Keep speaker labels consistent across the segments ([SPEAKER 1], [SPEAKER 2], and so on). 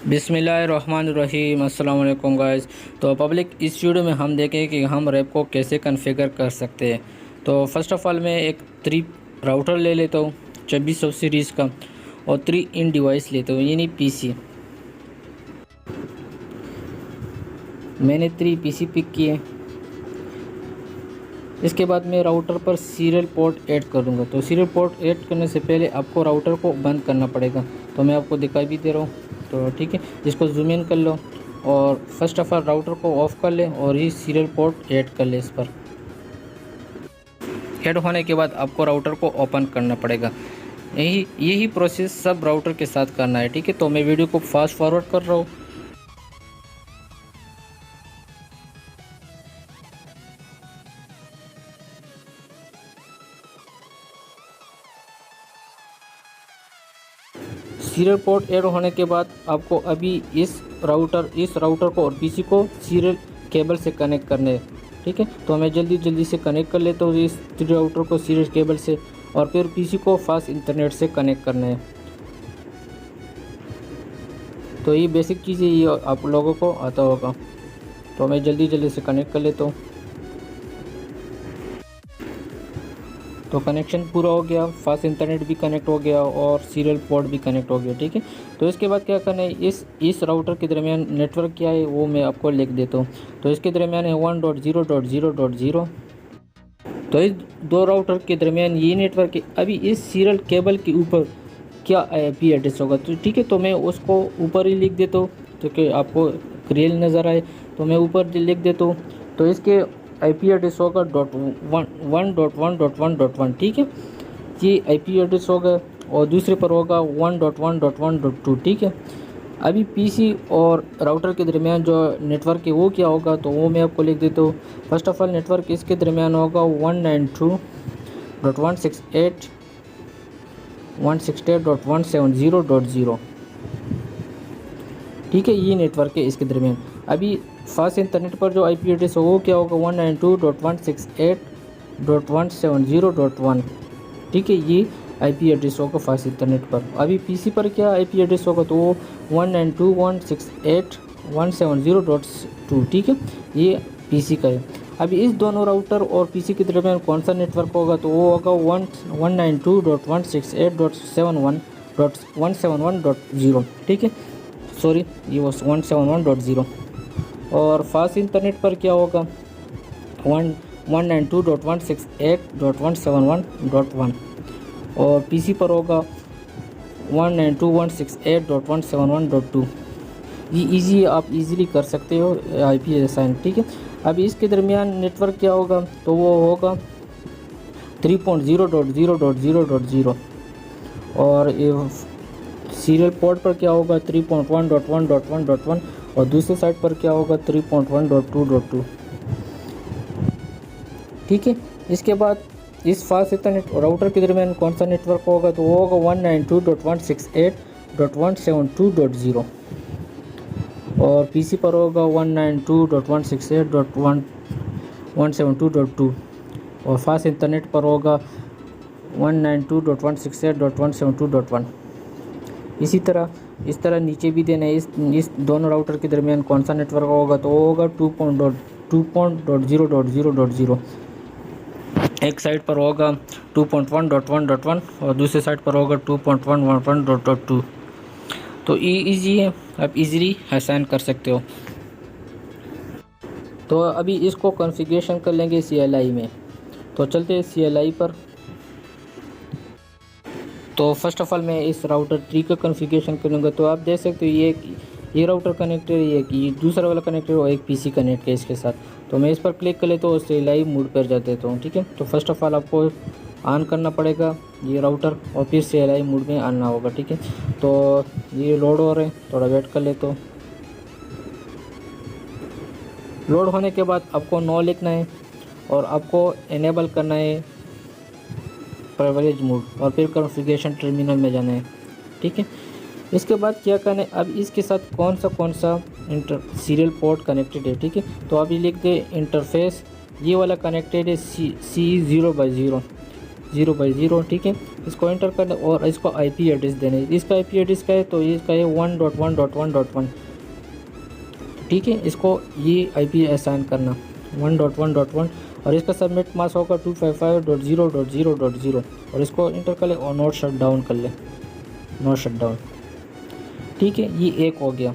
[SPEAKER 1] बिस्मिल्लाहिर्रहमानिर्रहीम अस्सलाम वालेकुम गाइस। तो पब्लिक इस वीडियो में हम देखें कि हम रैप को कैसे कॉन्फ़िगर कर सकते हैं। तो फर्स्ट ऑफ़ ऑल मैं एक 3 राउटर ले लेता हूँ 2600 सीरीज़ का और 3 इन डिवाइस लेता हूँ यानी पीसी। मैंने 3 पीसी पिक किए। इसके बाद मैं राउटर पर सीरियल पोर्ट ऐड करूँगा। तो सीरियल पोर्ट ऐड करने से पहले आपको राउटर को बंद करना पड़ेगा। तो मैं आपको दिखाई भी दे रहा हूँ। तो ठीक है, इसको जूम इन कर लो और फर्स्ट ऑफ ऑल राउटर को ऑफ़ कर ले और ये सीरियल पोर्ट ऐड कर ले। इस पर ऐड होने के बाद आपको राउटर को ओपन करना पड़ेगा। यही प्रोसेस सब राउटर के साथ करना है। ठीक है, तो मैं वीडियो को फास्ट फॉरवर्ड कर रहा हूँ। सीरियल पोर्ट ऐड होने के बाद आपको अभी इस राउटर को और पीसी को सीरियल केबल से कनेक्ट करने हैं। ठीक है, तो मैं जल्दी से कनेक्ट कर लेता हूँ इस राउटर को सीरियल केबल से और फिर पीसी को फास्ट इंटरनेट से कनेक्ट करना है। तो ये बेसिक चीज़ें ये आप लोगों को आता होगा। तो मैं जल्दी से कनेक्ट कर लेता हूँ। तो कनेक्शन पूरा हो गया, फास्ट इंटरनेट भी कनेक्ट हो गया और सीरियल पोर्ट भी कनेक्ट हो गया। ठीक है, तो इसके बाद क्या करना है, इस राउटर के दरमियान नेटवर्क क्या है वो मैं आपको लिख देता हूँ। तो इसके दरमियान है 1.0.0.0। तो इस दो राउटर के दरमियान ये नेटवर्क है। अभी इस सीरियल केबल के ऊपर क्या आईपी एड्रेस होगा, तो ठीक है, तो मैं उसको ऊपर ही लिख देता हूँ क्योंकि आपको क्लियर नज़र आए। तो मैं ऊपर लिख देता हूँ। तो इसके आईपी एड्रेस होगा .1.1.1.1. ठीक है, ये आईपी एड्रेस होगा और दूसरे पर होगा 1.1.1.2. ठीक है, अभी पीसी और राउटर के दरमियान जो नेटवर्क है वो क्या होगा, तो वो मैं आपको लिख देता हूँ। फर्स्ट ऑफ ऑल नेटवर्क इसके दरमियान होगा 192.168.170.0. ठीक है, ये नेटवर्क है इसके दरमियान। अभी फास्ट इंटरनेट पर जो आईपी एड्रेस हो वो क्या होगा 192.168.170.1. ठीक है, ये आईपी एड्रेस होगा फास्ट इंटरनेट पर। अभी पीसी पर क्या आईपी एड्रेस होगा, तो वो 192.168.170.2. ठीक है, ये पीसी का है। अभी इस दोनों राउटर और पीसी के दरमियान कौन सा नेटवर्क होगा, तो वो होगा 192.168.171.0. ठीक है, सॉरी, ये वो 171.0. और फास्ट इंटरनेट पर क्या होगा 192.168.171.1. और पीसी पर होगा 192.168.171.2. ये आप इजीली कर सकते हो आईपी असाइन। ठीक है, अभी इसके दरमियान नेटवर्क क्या होगा, तो वो होगा 3.0.0.0.0. और सीरियल पोर्ट पर क्या होगा 3.1.1.1.1 और दूसरे साइड पर क्या होगा 3.1.2.2. ठीक है, इसके बाद इस फास्ट इंटरनेट राउटर के दरमियान कौन सा नेटवर्क होगा, तो वो होगा 192.168.172.0. और पीसी पर होगा 192.168.172.2. और फास्ट इंटरनेट पर होगा 192.168.172.1. इसी तरह इस तरह नीचे भी देना है। इस दोनों राउटर के दरमियान कौन सा नेटवर्क होगा, तो वो होगा 2.0.0.0. एक साइड पर होगा 2.1.1.1 और दूसरे साइड पर होगा 2.1.1.2. तो ये ईजी है, आप इजीली असाइन कर सकते हो। तो अभी इसको कॉन्फ़िगरेशन कर लेंगे CLI में। तो चलते हैं CLI पर। तो फर्स्ट ऑफ ऑल मैं इस राउटर 3 का कॉन्फ़िगरेशन करूँगा। तो आप देख सकते हो ये राउटर कनेक्टेड है, ये दूसरा वाला कनेक्टेड और एक पीसी कनेक्ट है इसके साथ। तो मैं इस पर क्लिक कर लेता हूँ, उससे लाइव मोड पर जा देता हूँ। ठीक है, तो फर्स्ट ऑफ ऑल आपको ऑन करना पड़ेगा ये राउटर और फिर CLI मोड में आना होगा। ठीक है, तो ये लोड हो रहे हैं, थोड़ा वेट कर लेता हूँ। लोड होने के बाद आपको नो लिखना है और आपको इनेबल करना है प्रिविलेज मोड और फिर कॉन्फ़िगरेशन टर्मिनल में जाना है। ठीक है, इसके बाद क्या करना है, अब इसके साथ कौन सा सीरियल पोर्ट कनेक्टेड है। ठीक है, तो अभी लिख दे इंटरफेस, ये वाला कनेक्टेड है C0/0. 0/0, ठीक है। इसको एंटर करना और इसको आईपी एड्रेस देना है। इसका आईपी एड्रेस क्या है, तो इसका है 1.1.1.1, ठीक है। इसको ये आईपी असाइन करना 1.1.1 और इसका सबमिट मास्क होगा 255.0.0.0 और इसको इंटर कर ले और नोट शट डाउन कर ले, नोट शट डाउन, ठीक है। ये एक हो गया।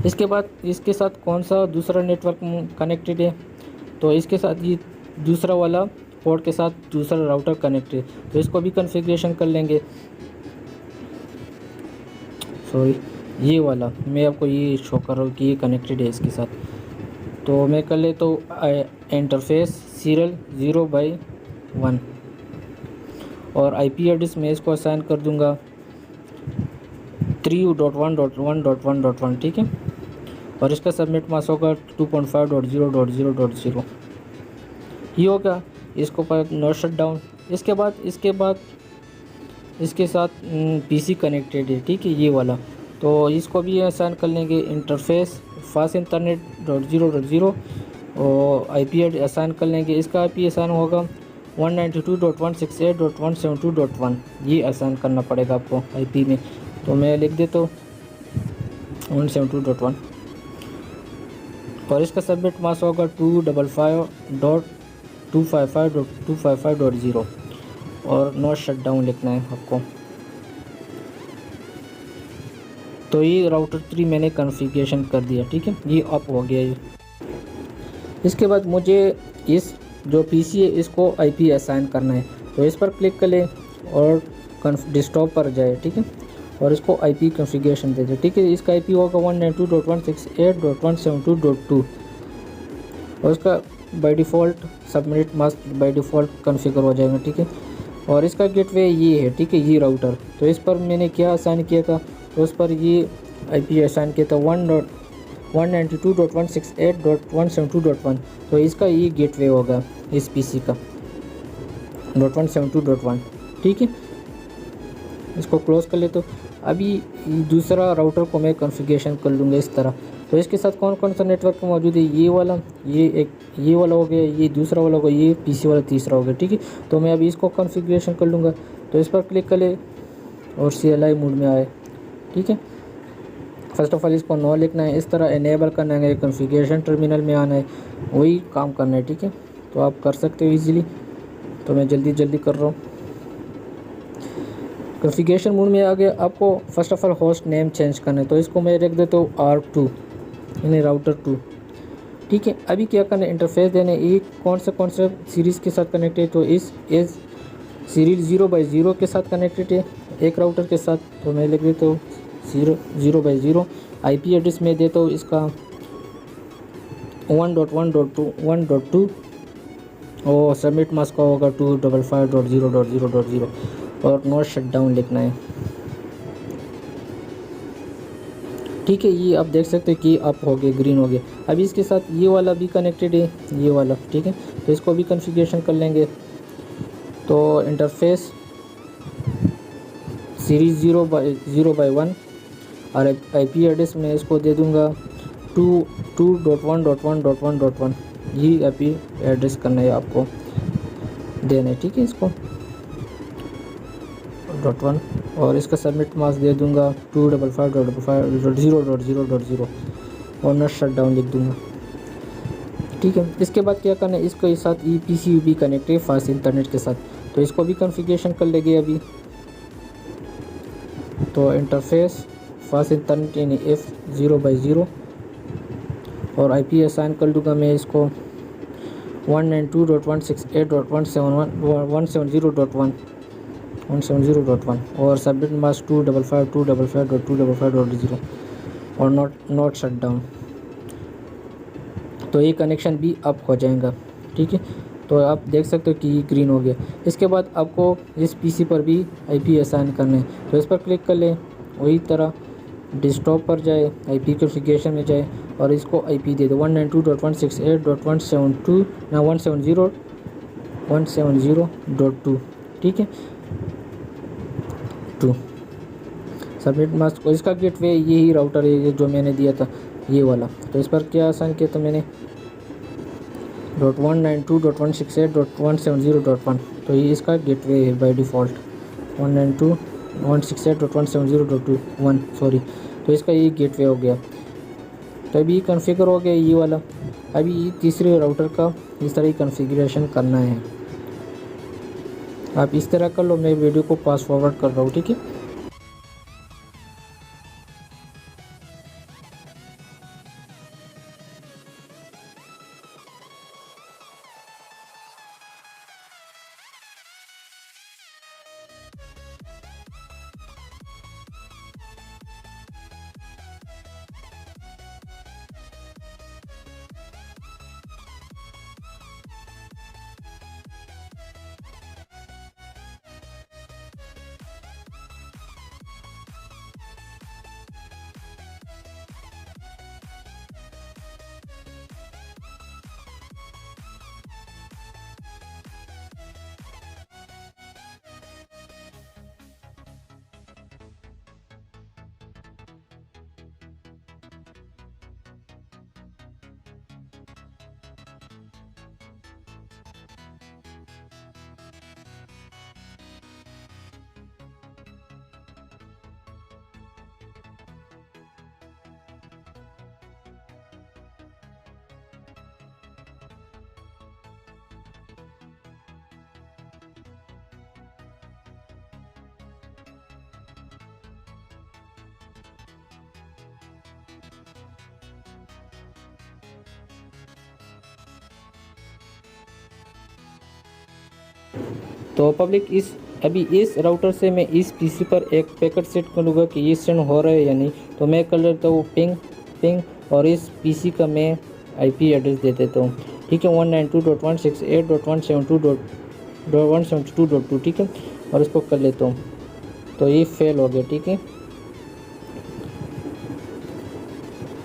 [SPEAKER 1] इसके बाद इसके साथ कौन सा दूसरा नेटवर्क कनेक्टेड है, तो इसके साथ ये दूसरा वाला पोर्ट के साथ दूसरा राउटर कनेक्टेड है, तो इसको भी कॉन्फ़िगरेशन कर लेंगे। सॉरी, ये वाला मैं आपको ये शो कर रहा हूँ कि ये कनेक्टेड है इसके साथ, तो मैं कर ले तो इंटरफेस सीरियल 0/1 और आईपी एड्रेस मैं इसको असाइन कर दूंगा 3.1.1.1.1, ठीक है। और इसका सबमिट मास्क होगा 2.5.0.0.0, ये होगा। इसको पर नोट शट डाउन। इसके बाद इसके साथ पीसी कनेक्टेड है, ठीक है, ये वाला, तो इसको भी असाइन कर लेंगे इंटरफेस फास्ट इंटरनेट .0.0 और आईपी असाइन कर लेंगे। इसका आईपी असाइन होगा 192.168.172.1, ये असाइन करना पड़ेगा आपको आईपी में, तो मैं लिख देता हूँ 172.1 और इसका सबमिट मास्क होगा 255.255.255.0 और नोट शट डाउन लिखना है आपको। तो ये राउटर 3 मैंने कॉन्फ़िगरेशन कर दिया, ठीक है, ये अप हो गया ये। इसके बाद मुझे इस जो पीसी है इसको आईपी असाइन करना है, तो इस पर क्लिक करें और डेस्कटॉप पर जाए, ठीक है, और इसको आईपी कॉन्फ़िगरेशन दे दें, ठीक है। इसका आईपी होगा 192.168.172.2 और इसका by default submit mask by default configure हो जाएगा, ठीक है। और इसका गेटवे ये है, ठीक है, ये राउटर, तो इस पर मैंने क्या असाइन किया था, तो उस पर ये आईपी असाइन किया था 192.168.172.1, तो इसका ये गेटवे होगा इस पीसी का .172.1, ठीक है। इसको क्लोज कर ले। तो अभी दूसरा राउटर को मैं कॉन्फ़िगरेशन कर लूँगा इस तरह। तो इसके साथ कौन कौन सा नेटवर्क मौजूद है, ये वाला, ये वाला हो गया, ये दूसरा वाला हो गया, ये पीसी वाला तीसरा हो गया, ठीक है। तो मैं अभी इसको कॉन्फ़िगरेशन कर लूँगा, तो इस पर क्लिक कर ले और CLI मोड में आए, ठीक है। फर्स्ट ऑफ ऑल इसको नो लिखना है, इस तरह इनेबल करना है, कॉन्फ़िगरेशन टर्मिनल में आना है, वही काम करना है, ठीक है। तो आप कर सकते हो इजीली, तो मैं जल्दी कर रहा हूँ। कॉन्फ़िगरेशन मोड में आ गया। आपको first of all host name change करना है, तो इसको मैं रख देता हूँ R2 यानी राउटर 2, ठीक है। अभी क्या करना है, इंटरफेस देने, ये कौन सा सीरीज़ के साथ कनेक्टेड है, तो इस सीरीज 0/0 के साथ कनेक्टेड है एक राउटर के साथ, तो मैं लिख देता हूँ 0/0। आईपी एड्रेस में देता हूँ इसका 1.1.2 और सबमिट मास्क का होगा 255.0.0.0 और नोट शट डाउन लिखना है, ठीक है। ये आप देख सकते हैं कि अप हो गया, ग्रीन हो गया। अभी इसके साथ ये वाला भी कनेक्टेड है, ये वाला, ठीक है, तो इसको भी कॉन्फ़िगरेशन कर लेंगे। तो इंटरफेस सीरीज 0/1 और आईपी एड्रेस में इसको दे दूंगा 2.1.1.1.1, ये आईपी एड्रेस करना है आपको देना है, ठीक है। इसको .1 और इसका सबमिट मास्क दे दूंगा 255.0.0.0 और नोट शट डाउन लिख दूंगा, ठीक है। इसके बाद क्या करना है, इसको इस साथ EPC भी कनेक्ट है फास्ट इंटरनेट के साथ, तो इसको भी कॉन्फ़िगरेशन कर लेंगे अभी। तो इंटरफेस फास्ट इंटरनेट यानी F 0/0 और आईपी असाइन कर दूंगा मैं इसको 192.168.170.1 और सबमिट मास्क 255.255.255.0 और नोट शट डाउन। तो ये कनेक्शन भी अप हो जाएगा, ठीक है। तो आप देख सकते हो कि ये ग्रीन हो गया। इसके बाद आपको इस पीसी पर भी आईपी असाइन करना है, तो इस पर क्लिक कर लें, वही तरह डेस्कटॉप पर जाए, आईपी कॉन्फ़िगरेशन में जाए और इसको आईपी दे दो 192.168.170.2, ठीक है, 2 सबमिट मास्क। और इसका गेटवे यही राउटर है जो मैंने दिया था, ये वाला। तो इस पर क्या आसान किया, तो मैंने 192.168.170.1। तो ये इसका गेटवे है बाय डिफ़ॉल्ट 192.168.170.1 सॉरी। तो इसका ये गेटवे हो गया। तो अभी कॉन्फ़िगर हो गया ये वाला। अभी ये तीसरे राउटर का इस तरह कॉन्फ़िगरेशन करना है। आप इस तरह कर लो, मैं वीडियो को पास फॉरवर्ड कर रहा हूँ, ठीक है। तो पब्लिक अभी इस राउटर से मैं इस पीसी पर एक पैकेट सेट करूँगा कि ये सेंड हो रहा है या नहीं। तो मैं कर लेता हूँ पिंग और इस पीसी का मैं आईपी एड्रेस दे देता हूँ, ठीक है, 192.168.172.172.2, ठीक है। और इसको कर लेता हूँ। तो ये फेल हो गया, ठीक है।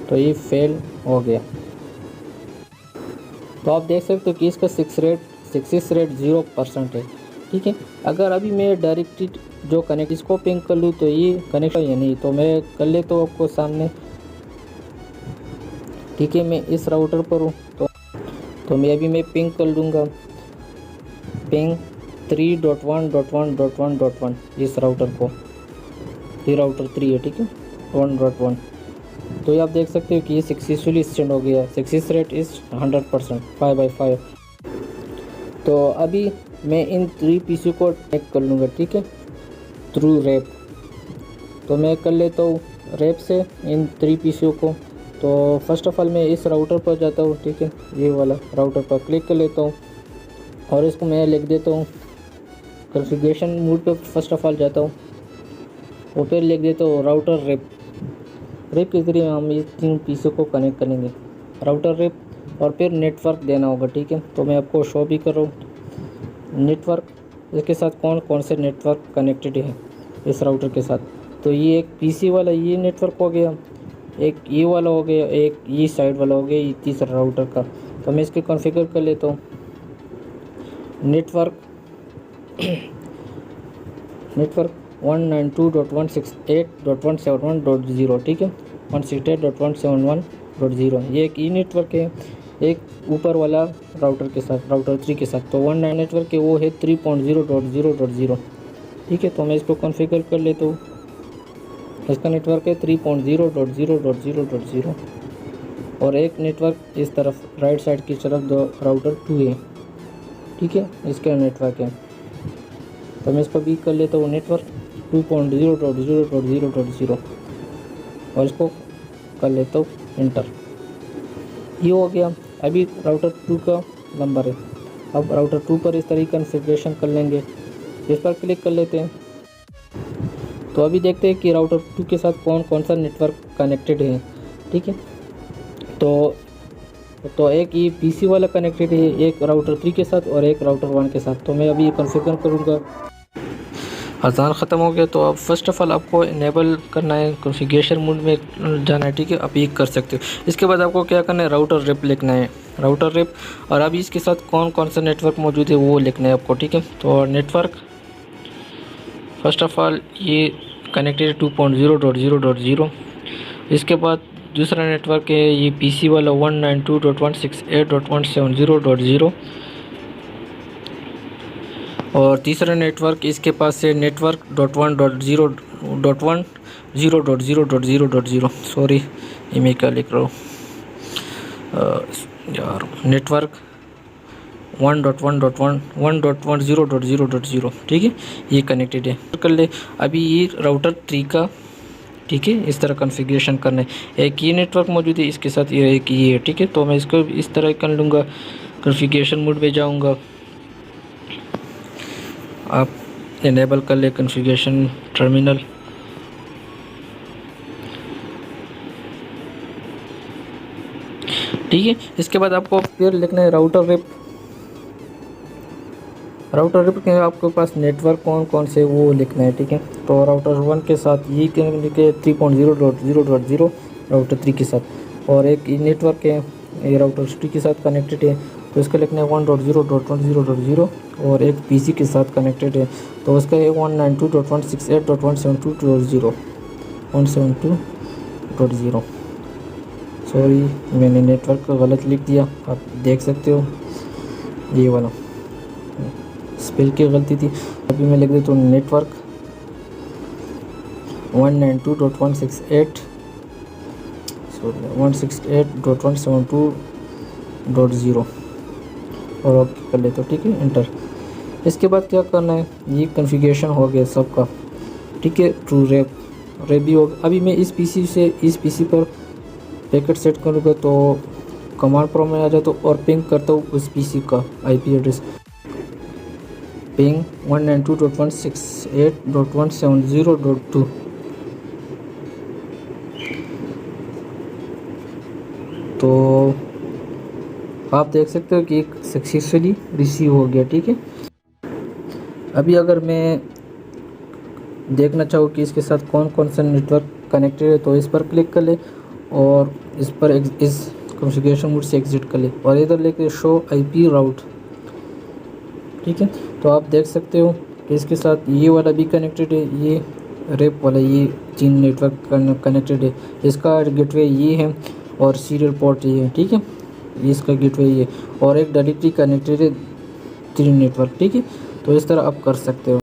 [SPEAKER 1] तो ये फेल हो गया। तो आप देख सकते हो कि इसका सक्सेस रेट 0% है, ठीक है। अगर अभी मैं डायरेक्टली जो कनेक्ट इसको पिंग कर लूँ तो ये कनेक्ट या नहीं, तो मैं कर लेता हूँ आपको सामने, ठीक है। मैं इस राउटर पर हूँ तो मैं पिंग कर लूँगा, पिंग 3.1.1.1.1 इस राउटर को, ये राउटर 3 है, ठीक है, 1.1। तो ये आप देख सकते हो कि ये सक्सेसफुली सेंड हो गया। Success rate is 100%, 5/5। तो अभी मैं इन 3 पीसी को कनेक्ट कर लूँगा, ठीक है, थ्रू रैप। तो मैं कर लेता हूँ रैप से इन 3 पीसीओ को। तो फर्स्ट ऑफ़ ऑल मैं इस राउटर पर जाता हूँ, ठीक है, ये वाला राउटर पर क्लिक कर लेता हूँ और इसको मैं लिख देता हूँ कॉन्फ़िगरेशन मोड पे। फर्स्ट ऑफ़ ऑल जाता हूँ और फिर लिख देता हूँ राउटर रैप के ज़रिए हम ये 3 पीसी को कनेक्ट करेंगे, राउटर रैप। और फिर नेटवर्क देना होगा, ठीक है। तो मैं आपको शो भी कर रहा हूँ नेटवर्क, इसके साथ कौन कौन से नेटवर्क कनेक्टेड है इस राउटर के साथ। तो ये एक पीसी वाला ये नेटवर्क हो गया, एक ये वाला हो गया, एक ये साइड वाला हो गया, ये तीसरा राउटर का। तो मैं इसके कॉन्फ़िगर कर लेता हूँ नेटवर्क 192.168.171.0, ठीक है, 168.171.0। ये एक ई नेटवर्क है, एक ऊपर वाला राउटर के साथ, राउटर 3 के साथ। तो 19 नेटवर्क है वो है 3.0.0.0, ठीक है। तो मैं इसको कॉन्फ़िगर कर लेता हूँ। इसका नेटवर्क है 3.0.0.0.0 और एक नेटवर्क इस तरफ राइट साइड की तरफ दो राउटर 2 है, ठीक है, इसका नेटवर्क है। तो मैं इसको भी कर लेता हूँ नेटवर्क 2.0.0.0.0 और इसको कर लेता हूँ इंटर। ये हो गया। अभी राउटर 2 का नंबर है। अब राउटर 2 पर इस तरह की कॉन्फ़िगरेशन कर लेंगे, इस पर क्लिक कर लेते हैं। तो अभी देखते हैं कि राउटर 2 के साथ कौन कौन सा नेटवर्क कनेक्टेड है, ठीक है। तो एक ये पीसी वाला कनेक्टेड है, एक राउटर 3 के साथ और एक राउटर 1 के साथ। तो मैं अभी कॉन्फ़िगर करूँगा। अजान ख़त्म हो गया। तो अब फर्स्ट ऑफ़ ऑल आपको इनेबल करना है, कॉन्फ़िगरेशन मोड में जाना है, ठीक है। आप ये कर सकते हो। इसके बाद आपको क्या करना है, राउटर रिप लिखना है, राउटर रिप। और अभी इसके साथ कौन कौन सा नेटवर्क मौजूद है वो लिखना है आपको, ठीक है। तो नेटवर्क फर्स्ट ऑफ़ ऑल ये कनेक्टेड 2.0.0.0। इसके बाद दूसरा नेटवर्क है ये PC वाला 192.168.170.0 और तीसरा नेटवर्क इसके पास है नेटवर्क .1.0.0.0.0 सॉरी ये मैं क्या लिख रहा हूँ यार, नेटवर्क 1.1.1.1.0.0.0 ठीक है, ये कनेक्टेड है। कर ले अभी ये राउटर 3 का, ठीक है, इस तरह कॉन्फ़िगरेशन करना है। एक ये नेटवर्क मौजूद है, इसके साथ ये एक ये है, ठीक है। तो मैं इसको इस तरह कर लूँगा, कॉन्फ़िगरेशन मोड पे जाऊँगा, आप इनेबल कर ले कॉन्फ़िगरेशन टर्मिनल। ठीक है, इसके बाद आपको फिर लिखना है राउटर रिप। राउटर रिप के आपके पास नेटवर्क कौन कौन से वो लिखना है, ठीक है। तो राउटर 1 के साथ ये लिखे 3.0.0.0 राउटर 3 के साथ, और एक नेटवर्क है ये राउटर 3 के साथ कनेक्टेड है, तो इसका लिखना है 1.0.1.0.0, और एक PC के साथ कनेक्टेड है तो उसका है 192.168.172.0 सॉरी मैंने नेटवर्क गलत लिख दिया, आप देख सकते हो, ये वाला स्पेल की गलती थी। अभी मैं लिख देता हूँ नेटवर्क 192.168.172.0 और ओके कर लेते हो, ठीक है, एंटर। इसके बाद क्या करना है, ये कॉन्फ़िगरेशन हो गया सबका, ठीक है। ट्रू रेप भी होगा। अभी मैं इस PC से इस PC पर पैकेट सेट करूँगा तो कमांड प्रो में आ जाता हूँ और पिंग करता हूँ उस PC का IP एड्रेस, पिंग 192.168.170.2। तो आप देख सकते हो कि सक्सेसफुली रिसीव हो गया, ठीक है। अभी अगर मैं देखना चाहूँ कि इसके साथ कौन कौन सा नेटवर्क कनेक्टेड है, तो इस पर क्लिक कर ले और इस पर इस कॉन्फ़िगरेशन मोड से एग्जिट कर ले और इधर लेके शो IP राउट, ठीक है। तो आप देख सकते हो कि इसके साथ ये वाला भी कनेक्टेड है, ये रेप वाला, ये 3 नेटवर्क कनेक्टेड है। इसका गेटवे ये है और सीरियल पोर्ट ये है, ठीक है, ये इसका गेटवे ये, और एक डायरेक्टली कनेक्टेड है 3 नेटवर्क, ठीक है। तो इस तरह आप कर सकते हो।